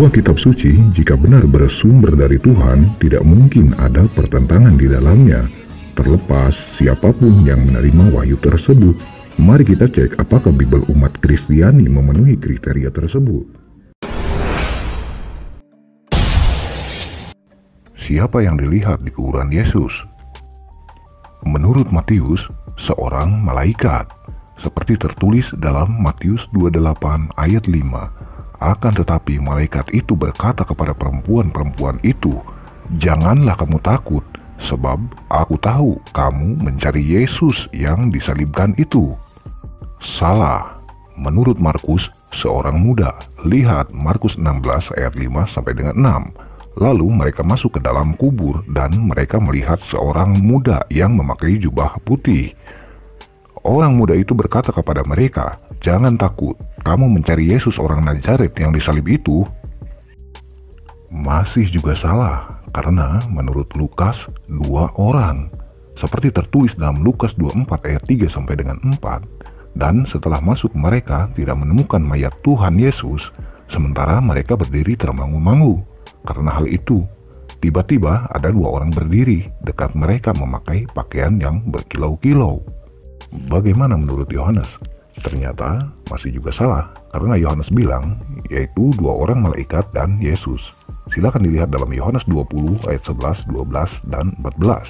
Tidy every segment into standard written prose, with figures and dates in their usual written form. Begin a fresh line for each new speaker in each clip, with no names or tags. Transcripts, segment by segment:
Sebuah kitab suci jika benar bersumber dari Tuhan, tidak mungkin ada pertentangan di dalamnya, terlepas siapapun yang menerima wahyu tersebut. Mari kita cek apakah Bible umat Kristiani memenuhi kriteria tersebut. Siapa yang dilihat di kuburan Yesus? Menurut Matius, seorang malaikat, seperti tertulis dalam Matius 28 ayat 5. Akan tetapi malaikat itu berkata kepada perempuan-perempuan itu, "Janganlah kamu takut, sebab aku tahu kamu mencari Yesus yang disalibkan itu." Salah. Menurut Markus, seorang muda. Lihat Markus 16 ayat 5 sampai dengan 6. Lalu mereka masuk ke dalam kubur dan mereka melihat seorang muda yang memakai jubah putih. Orang muda itu berkata kepada mereka, "Jangan takut, kamu mencari Yesus orang Nazaret yang disalib itu." Masih juga salah, karena menurut Lukas, 2 orang. Seperti tertulis dalam Lukas 24 ayat 3 sampai dengan 4. Dan setelah masuk mereka tidak menemukan mayat Tuhan Yesus, sementara mereka berdiri termangu-mangu. Karena hal itu, tiba-tiba ada 2 orang berdiri dekat mereka memakai pakaian yang berkilau-kilau. Bagaimana menurut Yohanes? Ternyata masih juga salah, karena Yohanes bilang yaitu 2 orang malaikat dan Yesus. Silakan dilihat dalam Yohanes 20 ayat 11, 12, dan 14.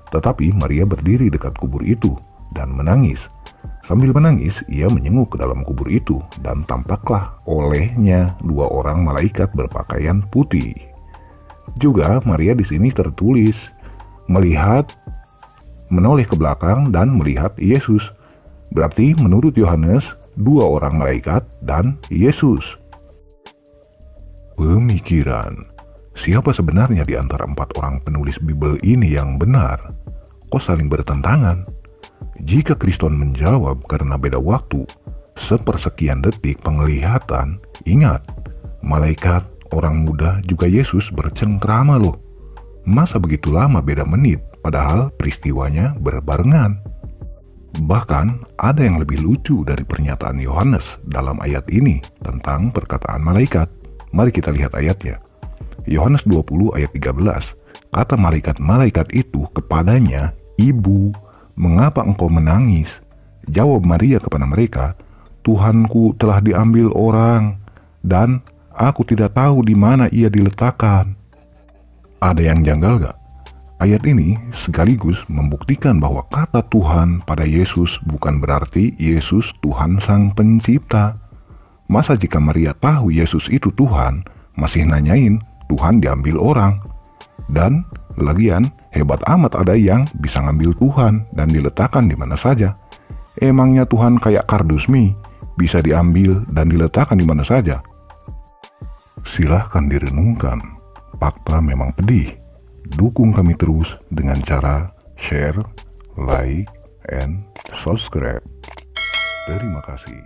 Tetapi Maria berdiri dekat kubur itu dan menangis. Sambil menangis, ia menyenguk ke dalam kubur itu dan tampaklah olehnya 2 orang malaikat berpakaian putih. Juga Maria di sini tertulis melihat, menoleh ke belakang dan melihat Yesus. Berarti menurut Yohanes, 2 orang malaikat dan Yesus. Pemikiran. Siapa sebenarnya di antara 4 orang penulis Bible ini yang benar? Kok saling bertentangan? Jika Kristen menjawab karena beda waktu, sepersekian detik penglihatan, ingat, malaikat, orang muda, juga Yesus bercengkrama loh. Masa begitu lama beda menit? Padahal peristiwanya berbarengan. Bahkan ada yang lebih lucu dari pernyataan Yohanes dalam ayat ini tentang perkataan malaikat. Mari kita lihat ayatnya. Yohanes 20 ayat 13. Kata malaikat-malaikat itu kepadanya, "Ibu, mengapa engkau menangis?" Jawab Maria kepada mereka, "Tuhanku telah diambil orang, dan aku tidak tahu di mana ia diletakkan." Ada yang janggal gak? Ayat ini sekaligus membuktikan bahwa kata Tuhan pada Yesus bukan berarti Yesus Tuhan Sang Pencipta. Masa jika Maria tahu Yesus itu Tuhan, masih nanyain Tuhan diambil orang? Dan lagian hebat amat ada yang bisa ngambil Tuhan dan diletakkan di mana saja. Emangnya Tuhan kayak kardus mie, bisa diambil dan diletakkan di mana saja? Silahkan direnungkan. Fakta memang pedih. Dukung kami terus dengan cara share, like, and subscribe. Terima kasih.